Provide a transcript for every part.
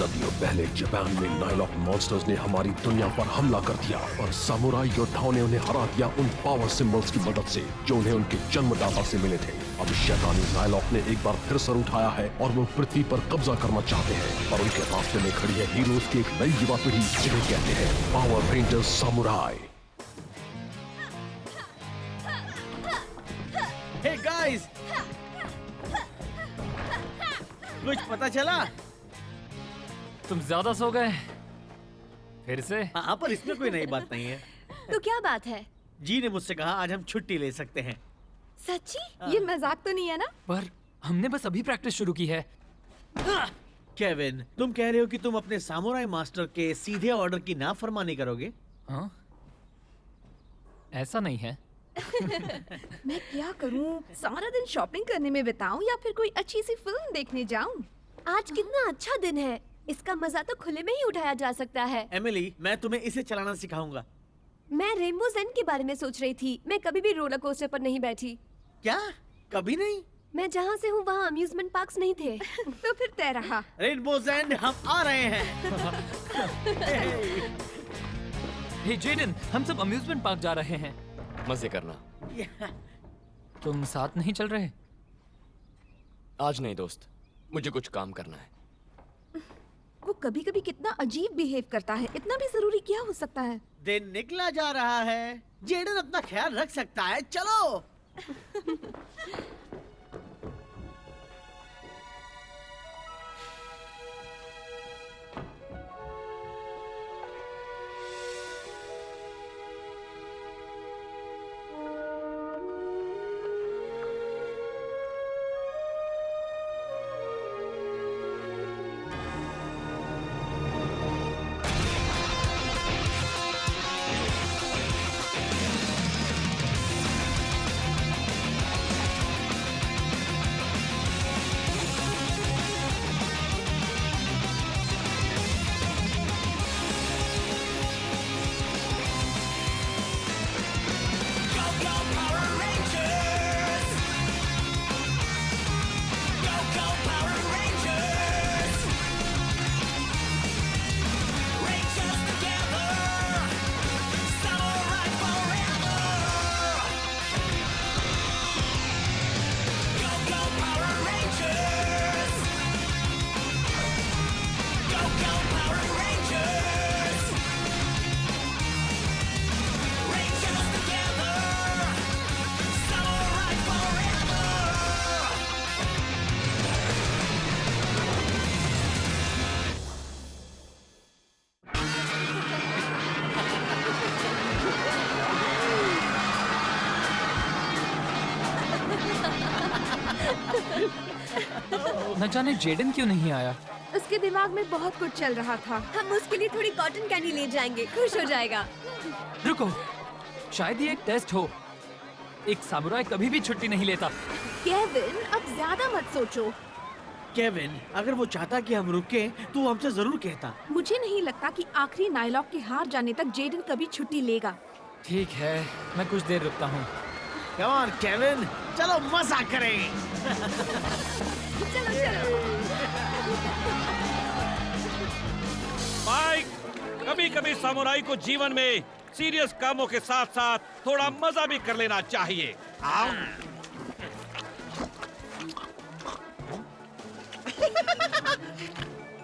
सदियों पहले जापान में नाइलॉक मॉन्स्टर्स ने हमारी दुनिया पर हमला कर दिया और सामुराई योद्धाओं ने उन्हें हरा दिया उन पावर सिंबल्स की मदद से जो उन्हें उनके जन्मदाता से मिले थे। अब शैतानी नाइलॉक ने एक बार फिर सर उठाया है और वो पृथ्वी पर कब्जा करना चाहते हैं और उनके रास्ते में खड़ी है हीरोज की एक नई युवा पीढ़ी जिन्हें कहते हैं Power Rangers Samurai. Hey guys, कुछ पता चला? तुम ज्यादा सो गए फिर से? हाँ, पर इसमें कोई नई बात नहीं है। तो क्या बात है? जी ने मुझसे कहा आज हम छुट्टी ले सकते हैं। सच्ची? ये मजाक तो नहीं है ना? पर हमने बस अभी प्रैक्टिस शुरू की है। केविन, तुम कह रहे हो कि तुम अपने सामुराई मास्टर के सीधे ऑर्डर की नाफरमानी करोगे? हाँ, ऐसा नहीं है। मैं क्या करूं? सारा दिन शॉपिंग करने में बिताऊं या फिर कोई अच्छी सी फिल्म देखने जाऊं? आज कितना अच्छा दिन है, इसका मजा तो खुले में ही उठाया जा सकता है। एमिली, मैं तुम्हें इसे चलाना सिखाऊंगा। मैं रेनबो ज़ेन के बारे में सोच रही थी। मैं कभी भी रोलर कोस्टर पर नहीं बैठी। क्या? कभी नहीं? मैं जहाँ से हूँ वहाँ अम्यूजमेंट पार्क्स नहीं थे। तो फिर तय रहा। रेनबो ज़ेन, हम आ रहे हैं। हे जेडन, हम सब अम्यूजमेंट पार्क जा रहे हैं। मजे करना। तुम साथ नहीं चल रहे? आज नहीं दोस्त, मुझे कुछ काम करना है। वो कभी कभी कितना अजीब बिहेव करता है। इतना भी जरूरी क्या हो सकता है? दिन निकला जा रहा है। जेडन अपना ख्याल रख सकता है। चलो। न जाने जेडन क्यों नहीं आया। उसके दिमाग में बहुत कुछ चल रहा था। हम उसके लिए थोड़ी कॉटन कैंडी ले जाएंगे, खुश हो जाएगा। रुको, शायद ये एक टेस्ट हो। एक सामुराई कभी भी छुट्टी नहीं लेता। केविन, अब ज्यादा मत सोचो। केविन, अगर वो चाहता कि हम रुके तो वो हमसे जरूर कहता। मुझे नहीं लगता कि आखिरी नाइलॉक के हार जाने तक जेडन कभी छुट्टी लेगा। ठीक है, मैं कुछ देर रुकता हूँ। कम ऑन केविन, चलो मजा करें। चलो चलो। माइक, कभी कभी सामुराई को जीवन में सीरियस कामों के साथ साथ थोड़ा मजा भी कर लेना चाहिए। आओ।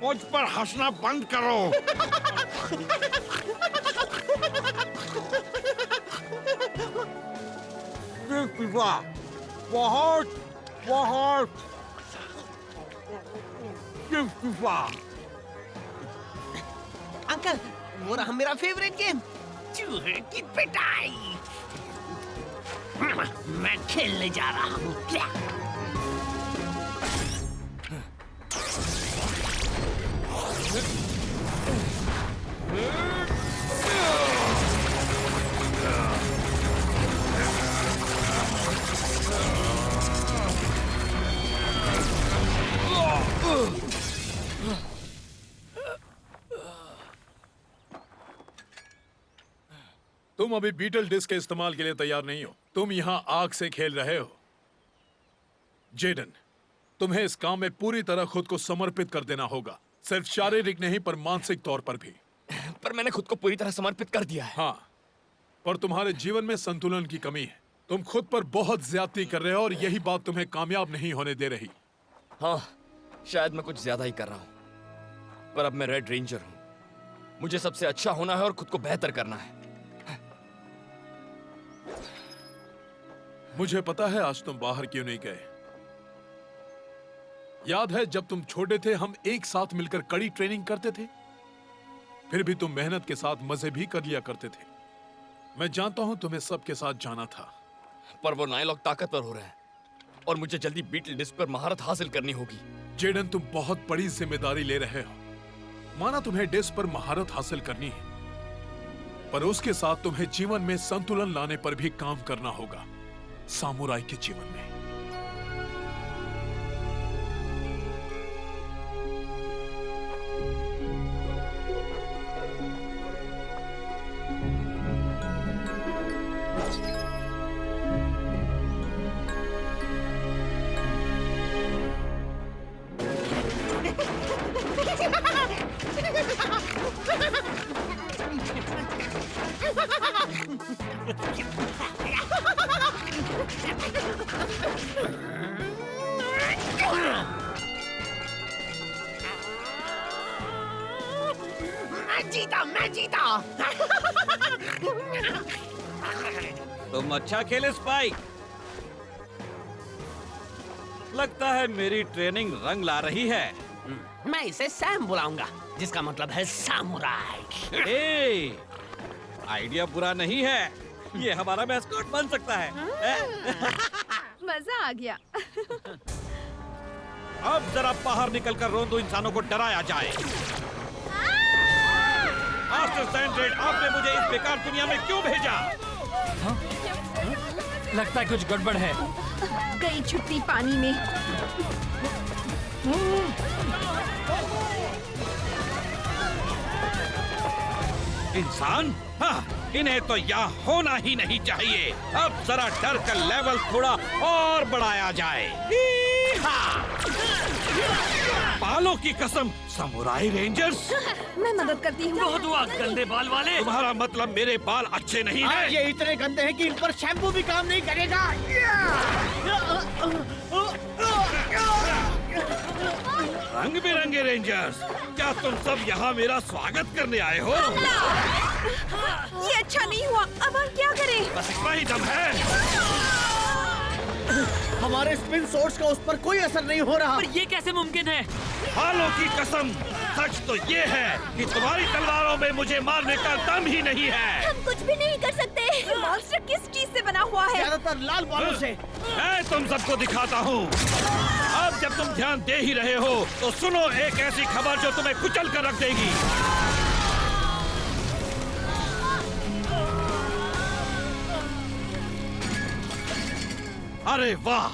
मुझ पर हंसना बंद करो। बहुत बहुत अंकल, वो रहा मेरा फेवरेट गेम, चूहे की पिटाई। मैं खेलने जा रहा हूँ। तुम अभी बीटल डिस्क के इस्तेमाल के लिए तैयार नहीं हो। तुम यहाँ आग से खेल रहे हो। जेडन, तुम्हें इस काम में पूरी तरह खुद को समर्पित कर देना होगा। सिर्फ शारीरिक नहीं पर मानसिक तौर पर भी। पर मैंने खुद को पूरी तरह समर्पित कर दिया है। हाँ, पर तुम्हारे जीवन में संतुलन की कमी है। तुम खुद पर बहुत ज्यादती कर रहे हो और यही बात तुम्हें कामयाब नहीं होने दे रही। हाँ, शायद मैं कुछ ज्यादा ही कर रहा हूँ, पर अब मैं रेड रेंजर हूँ। मुझे सबसे अच्छा होना है और खुद को बेहतर करना है। मुझे पता है आज तुम बाहर क्यों नहीं गए। याद है जब तुम छोटे थे हम एक साथ मिलकर कड़ी ट्रेनिंग करते थे, फिर भी तुम मेहनत के साथ मजे भी कर लिया करते थे। मैं जानता हूं तुम्हें सबके साथ जाना था, पर वो नायलॉक ताकतवर हो रहे हैं और मुझे जल्दी बीटल डिस्क पर महारत हासिल करनी होगी। जेडन, तुम बहुत बड़ी जिम्मेदारी ले रहे हो। माना तुम्हें डिस्क पर महारत हासिल करनी है, पर उसके साथ तुम्हें जीवन में संतुलन लाने पर भी काम करना होगा, सामुराई के जीवन में। मैं जीता तुम अच्छा खेले स्पाइक। लगता है मेरी ट्रेनिंग रंग ला रही है। मैं इसे सैम बुलाऊंगा, जिसका मतलब है सामुराई। ए, आइडिया बुरा नहीं है, ये हमारा मैस्कॉट बन सकता है। मजा आ गया। अब जरा बाहर निकलकर रोंदो इंसानों को डराया जाए। मास्टर सैंड्रेड, आपने मुझे इस बेकार दुनिया में क्यों भेजा? लगता है कुछ गड़बड़ है। गई छुट्टी पानी में। इंसान? हाँ, इन्हें तो यहाँ होना ही नहीं चाहिए। अब जरा डर का लेवल थोड़ा और बढ़ाया जाए। बालों की कसम, समुराई रेंजर्स। मैं मदद करती हूँ। बहुत हुआ गंदे बाल वाले। तुम्हारा मतलब मेरे बाल अच्छे नहीं हैं? ये इतने गंदे हैं कि इन पर शैम्पू भी काम नहीं करेगा। रंग बिरंगे रेंजर्स, क्या तुम सब यहाँ मेरा स्वागत करने आए हो? ये अच्छा नहीं हुआ। अब हम क्या करें? बस इतना ही दम है। हमारे स्पिन सोर्स का उस पर कोई असर नहीं हो रहा। पर ये कैसे मुमकिन है? बालों की कसम, सच तो ये है कि तुम्हारी तलवारों में मुझे मारने का दम ही नहीं है। हम कुछ भी नहीं कर सकते। ये मॉन्स्टर किस चीज से बना हुआ है? ज्यादातर लाल बालों से। मैं तुम सबको दिखाता हूँ। अब जब तुम ध्यान दे ही रहे हो, तो सुनो एक ऐसी खबर जो तुम्हें कुचल कर रख देगी। अरे वाह,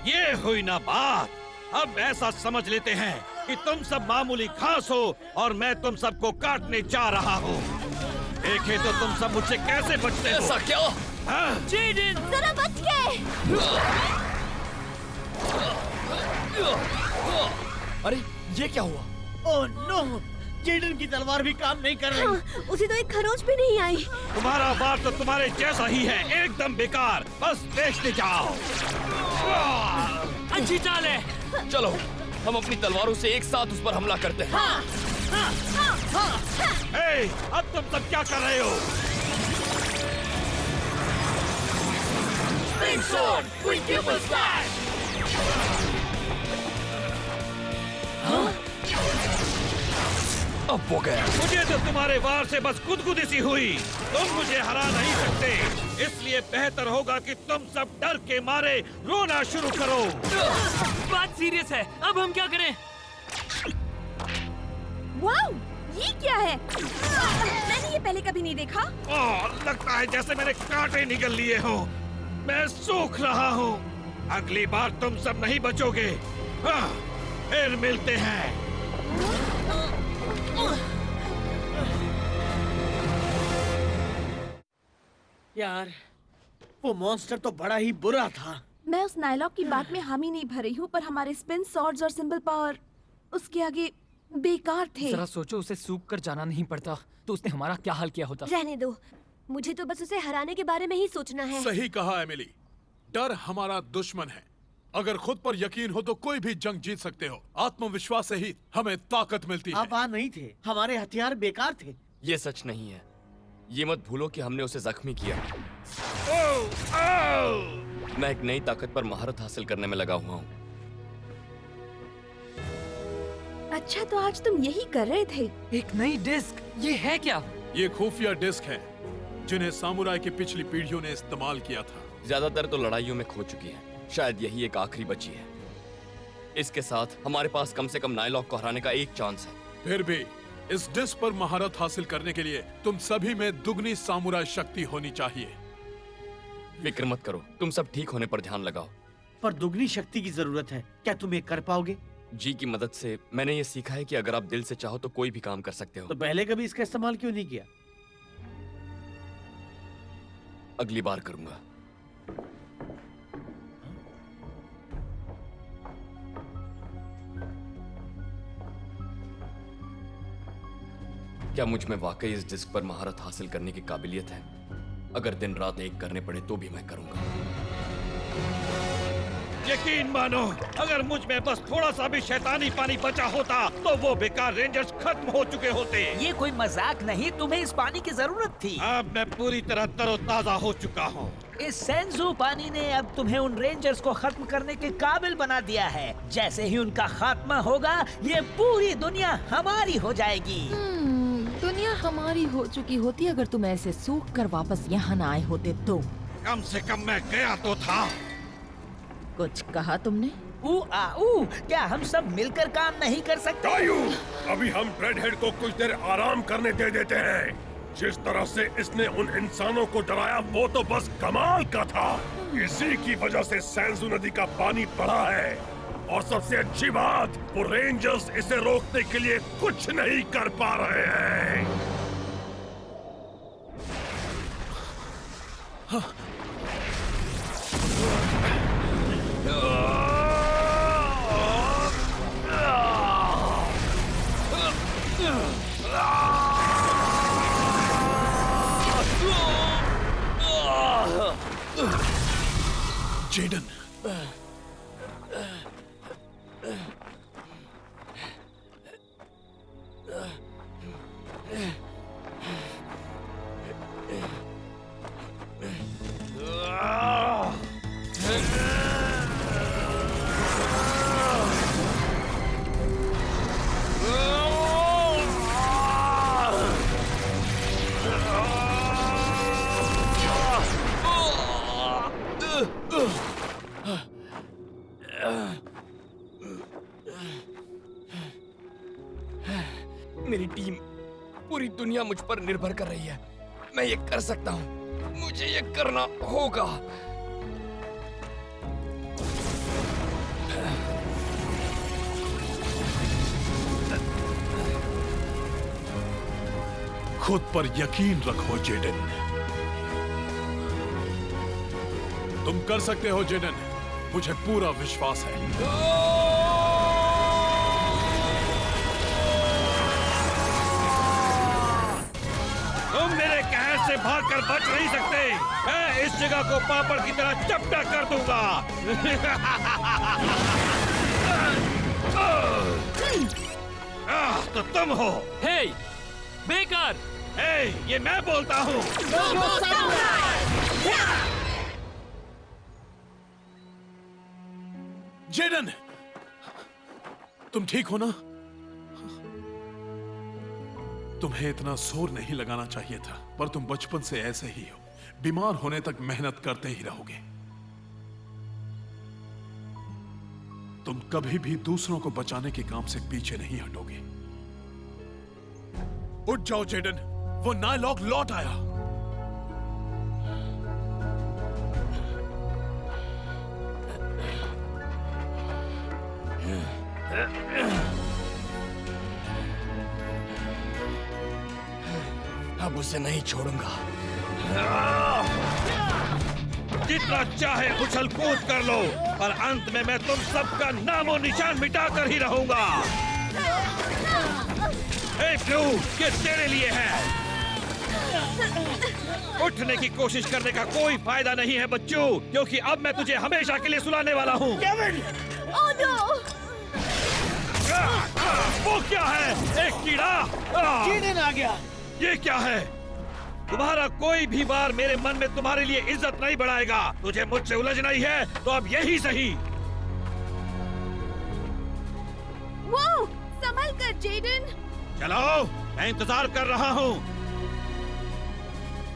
ये हुई ना बात। अब ऐसा समझ लेते हैं कि तुम सब मामूली घास हो और मैं तुम सबको काटने जा रहा हूँ। देखे तो तुम सब मुझसे कैसे बचते हो। ऐसा क्या? हाँ? जरा बच के। अरे ये क्या हुआ? ओह नो, जेडन की तलवार भी काम नहीं कर रही। हाँ, उसे तो एक खरोच भी नहीं आई। तुम्हारा बार तो तुम्हारे जैसा ही है, एकदम बेकार। बस देखते जाओ। अच्छी चाल है। चलो, हम अपनी तलवारों से एक साथ उस पर हमला करते हैं। ए, अब तुम सब क्या कर रहे हो? Big sword, we give us that. अब वो गया। मुझे तो तुम्हारे वार से बस गुदगुदी सी हुई। तुम मुझे हरा नहीं सकते, इसलिए बेहतर होगा कि तुम सब डर के मारे रोना शुरू करो। बात सीरियस है, अब हम क्या करें? वाओ, ये क्या है? मैंने ये पहले कभी नहीं देखा। ओह, लगता है जैसे मैंने कांटे निगल लिए हो। मैं सूख रहा हूँ। अगली बार तुम सब नहीं बचोगे। हाँ, फिर मिलते हैं। यार, वो मॉन्स्टर तो बड़ा ही बुरा था। मैं उस नायलॉक की बात में हामी नहीं भर रही हूँ, पर हमारे स्पिन सॉर्ड्स और सिंबल पावर उसके आगे बेकार थे। जरा सोचो, उसे सूख कर जाना नहीं पड़ता तो उसने हमारा क्या हाल किया होता। रहने दो, मुझे तो बस उसे हराने के बारे में ही सोचना है। सही कहा एमिली, डर हमारा दुश्मन है। अगर खुद पर यकीन हो तो कोई भी जंग जीत सकते हो। आत्मविश्वास से ही हमें ताकत मिलती है। आप वहाँ नहीं थे, हमारे हथियार बेकार थे। ये सच नहीं है। ये मत भूलो कि हमने उसे जख्मी किया। मैं एक नई ताकत पर महारत हासिल करने में लगा हुआ हूँ। अच्छा, तो आज तुम यही कर रहे थे? एक नई डिस्क, ये है क्या? ये खुफिया डिस्क है जिन्हें सामुराई की पिछली पीढ़ियों ने इस्तेमाल किया था। ज्यादातर तो लड़ाइयों में खो चुकी है, शायद यही एक आखिरी बची है। इसके साथ हमारे पास कम से कम नाइलॉक को हराने का एक चांस है। फिर भी इस डिस्क पर महारत हासिल करने के लिए तुम सभी में दुगनी सामुराई शक्ति होनी चाहिए। फिक्र मत करो, तुम सब ठीक होने पर ध्यान लगाओ। पर दुगनी शक्ति की जरूरत है, क्या तुम ये कर पाओगे? जी की मदद से मैंने ये सीखा है कि अगर आप दिल से चाहो तो कोई भी काम कर सकते हो। तो पहले कभी इसका इस्तेमाल क्यों नहीं किया? अगली बार करूंगा। क्या मुझ में वाकई इस डिस्क पर महारत हासिल करने की काबिलियत है? अगर दिन रात एक करने पड़े तो भी मैं करूंगा। यकीन मानो, अगर मुझ में बस थोड़ा सा भी शैतानी पानी बचा होता तो वो बेकार रेंजर्स खत्म हो चुके होते। ये कोई मजाक नहीं, तुम्हें इस पानी की जरूरत थी। अब मैं पूरी तरह तरोताजा हो चुका हूँ। इस सेंजू पानी ने अब तुम्हें उन रेंजर्स को खत्म करने के काबिल बना दिया है। जैसे ही उनका खात्मा होगा, ये पूरी दुनिया हमारी हो जाएगी। दुनिया हमारी हो चुकी होती अगर तुम ऐसे सूख कर वापस यहाँ न आए होते तो। कम से कम मैं गया तो था। कुछ कहा तुमने? क्या हम सब मिलकर काम नहीं कर सकते? अभी हम रेडहेड को कुछ देर आराम करने दे देते हैं। जिस तरह से इसने उन इंसानों को डराया वो तो बस कमाल का था। इसी की वजह से सेंजू नदी का पानी बढ़ा है। और सबसे अच्छी बात, वो रेंजर्स इसे रोकने के लिए कुछ नहीं कर पा रहे हैं। जेडन, मेरी टीम, पूरी दुनिया मुझ पर निर्भर कर रही है। मैं ये कर सकता हूँ, मुझे ये करना होगा। खुद पर यकीन रखो जेडन। तुम कर सकते हो जेडन, मुझे पूरा विश्वास है। तुम मेरे कहर से भागकर बच नहीं सकते। मैं इस जगह को पापड़ की तरह चपटा कर दूंगा। तो तुम हो। हे, बेकार। हे, ये मैं बोलता हूँ। जेडन, तुम ठीक हो ना? तुम्हें इतना जोर नहीं लगाना चाहिए था, पर तुम बचपन से ऐसे ही हो। बीमार होने तक मेहनत करते ही रहोगे। तुम कभी भी दूसरों को बचाने के काम से पीछे नहीं हटोगे। उठ जाओ जेडन, वो नाइलॉक लौट आया। अब उसे नहीं छोड़ूंगा। जितना चाहे उछल कूद कर लो, पर अंत में मैं तुम सबका नामो निशान मिटा कर ही रहूंगा। लू, ये तेरे लिए है। उठने की कोशिश करने का कोई फायदा नहीं है बच्चों, क्योंकि अब मैं तुझे हमेशा के लिए सुलाने वाला हूँ। Oh no! वो क्या है? एक कीड़ा? जेडन आ गया। ये क्या है? तुम्हारा कोई भी बार मेरे मन में तुम्हारे लिए इज्जत नहीं बढ़ाएगा। तुझे मुझसे उलझना ही है तो अब यही सही। वो संभल कर जेडन। चलो, मैं इंतजार कर रहा हूँ।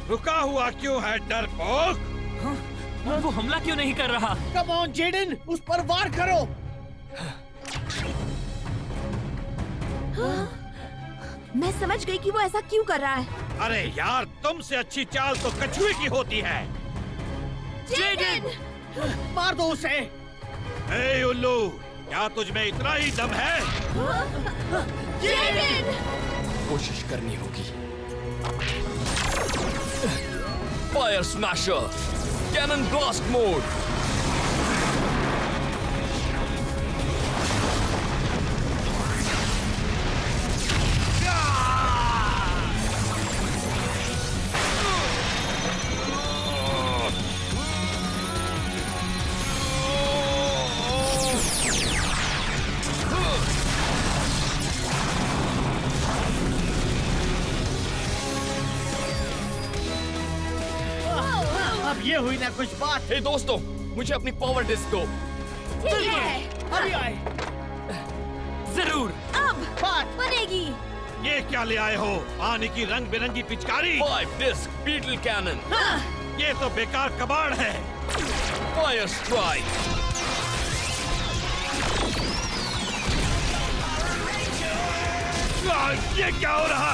रुका हुआ क्यों है डरपोक? वो हमला क्यों नहीं कर रहा? कम ऑन जेडन, उस पर वार करो। मैं समझ गई कि वो ऐसा क्यों कर रहा है। अरे यार, तुमसे अच्छी चाल तो कछुए की होती है। जेडन! मार दो उसे। ए उल्लू, क्या तुझ में इतना ही दम है? जेडन! कोशिश करनी होगी। Fire smasher, cannon blast mode. अब ये हुई ना कुछ बात। हे दोस्तों, मुझे अपनी पावर डिस्क दो। ठीक है, अभी आए। जरूर। अब बात बनेगी। ये क्या ले आए हो? पानी की रंग बिरंगी पिचकारी? 5 डिस्क बीटल कैनन। ये तो बेकार कबाड़ है। Fire strike. ये क्या हो रहा?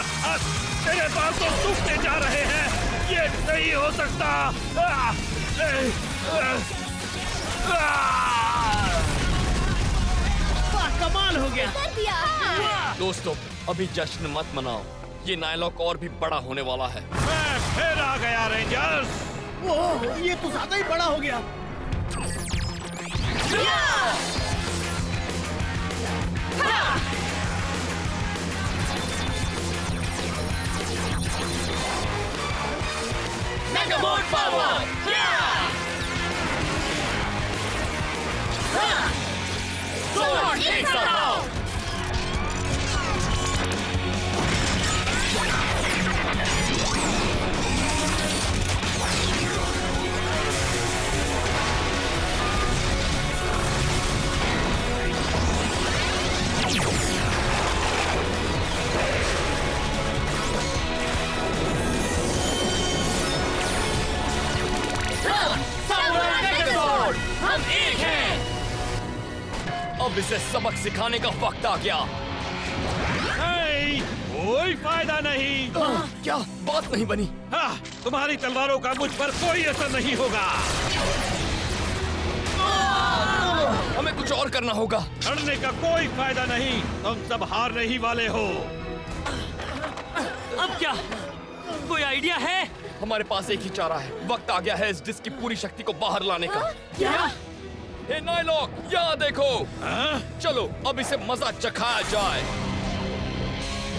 तेरे बाल तो सूखते जा रहे हैं। ये नहीं हो सकता। वाह, कमाल हो गया। कर दिया। दोस्तों, अभी जश्न मत मनाओ। ये नायलॉक और भी बड़ा होने वाला है। मैं फिर आ गया रेंजर्स। ओह, ये तो ज्यादा ही बड़ा हो गया। मेगामोड पावर। Sword एक साथ आओ। हम एक हैं। अब इसे सबक सिखाने का वक्त आ गया। नहीं, कोई फायदा नहीं। क्या बात नहीं बनी? हाँ, तुम्हारी तलवारों का मुझ पर कोई असर नहीं होगा। हमें कुछ और करना होगा। लड़ने का कोई फायदा नहीं। तुम सब हारने ही वाले हो। अब क्या? कोई आइडिया है? हमारे पास एक ही चारा है। वक्त आ गया है इस डिस्क की पूरी शक्ति को बाहर लाने का। क्या? हे नायलॉक, यहाँ देखो। हाँ? चलो, अब इसे मजा चखाया जाए।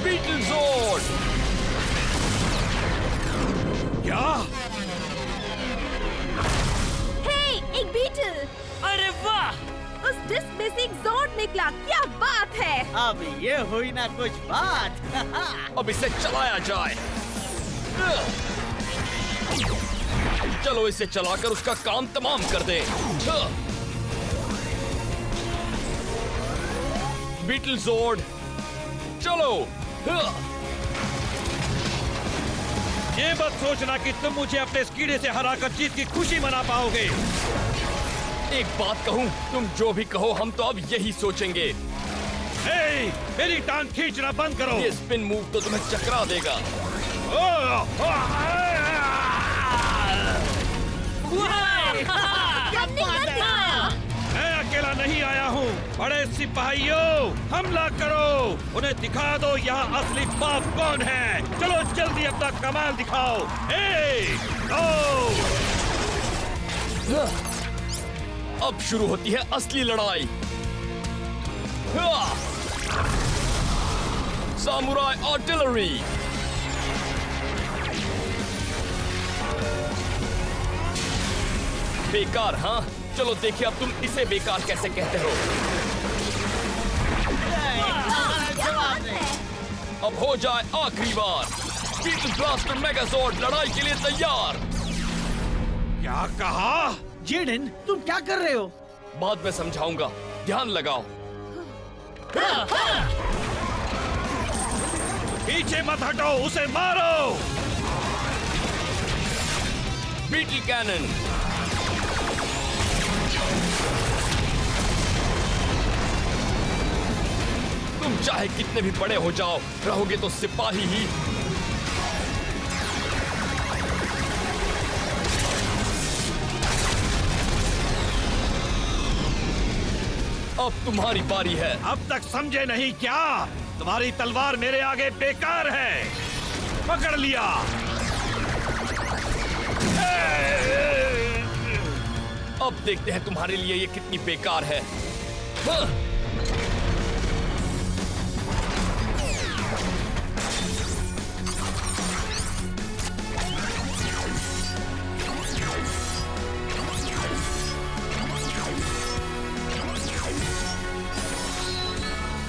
बीटल जोर्ड। क्या? हे, एक बीटल। अरे वाह! उस डिस्क में से एक ज़ोर्ड निकला। क्या बात है? अब ये हुई ना कुछ बात। अब इसे चलाया जाए। चलो, इसे चलाकर उसका काम तमाम कर दें। बीटल जोर्ड, चलो। ये मत सोचना कि तुम मुझे अपने इस कीड़े से हराकर जीत की खुशी मना पाओगे। एक बात कहूं, तुम जो भी कहो हम तो अब यही सोचेंगे। हे, मेरी टांग खींचना बंद करो। ये स्पिन मूव तो तुम्हें चकरा देगा। मैं अकेला नहीं आया हूँ। बड़े सिपाहियों, हमला करो। उन्हें दिखा दो यहाँ असली बाप कौन है। चलो जल्दी अपना कमाल दिखाओ। अब शुरू होती है असली लड़ाई। Samurai artillery. बेकार, हाँ? चलो देखिए अब तुम इसे बेकार कैसे कहते हो। अब हो जाए आखिरी बार। बीटल ब्लास्टर मेगाजॉर्ड लड़ाई के लिए तैयार। क्या कहा? जेडन, तुम क्या कर रहे हो? बाद में समझाऊंगा, ध्यान लगाओ। पीछे मत हटो, उसे मारो। Beetle cannon. तुम चाहे कितने भी बड़े हो जाओ, रहोगे तो सिपाही ही। अब तुम्हारी बारी है। अब तक समझे नहीं क्या? तुम्हारी तलवार मेरे आगे बेकार है। पकड़ लिया। अब देखते हैं तुम्हारे लिए ये कितनी बेकार है। हाँ।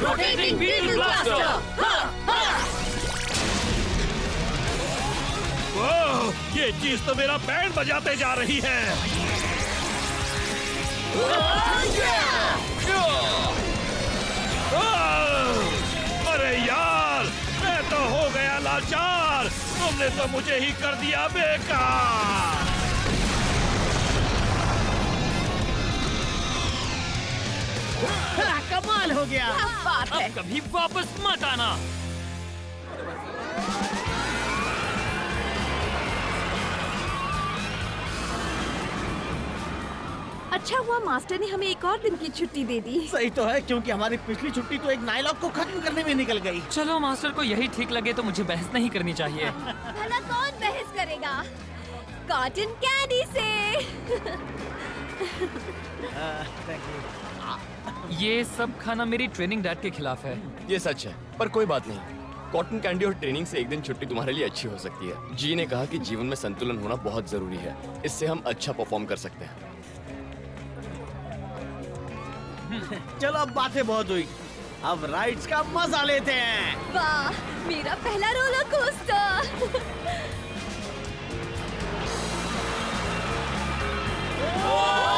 Rotating beetle blaster. ओह, ये चीज तो मेरा बैंड बजाते जा रही है। अरे यार, मैं तो हो गया लाचार। तुमने तो मुझे ही कर दिया बेकार। कमाल हो गया। क्या बात है। अब कभी वापस मत आना। अच्छा हुआ मास्टर ने हमें एक और दिन की छुट्टी दे दी। सही तो है, क्योंकि हमारी पिछली छुट्टी तो एक नाइलॉक को खत्म करने में निकल गई। चलो मास्टर को यही ठीक लगे तो मुझे बहस नहीं करनी चाहिए। भला कौन बहस करेगा कॉटन कैंडी से। ये सब खाना मेरी ट्रेनिंग डाइट के खिलाफ है। ये सच है, पर कोई बात नहीं। कॉटन कैंडी और ट्रेनिंग से एक दिन छुट्टी तुम्हारे लिए अच्छी हो सकती है। जी ने कहा कि जीवन में संतुलन होना बहुत जरूरी है। इससे हम अच्छा परफॉर्म कर सकते हैं। चलो अब बातें बहुत हुई, अब राइड्स का मजा लेते हैं। वाह, मेरा पहला रोलर कोस्टर। ओह!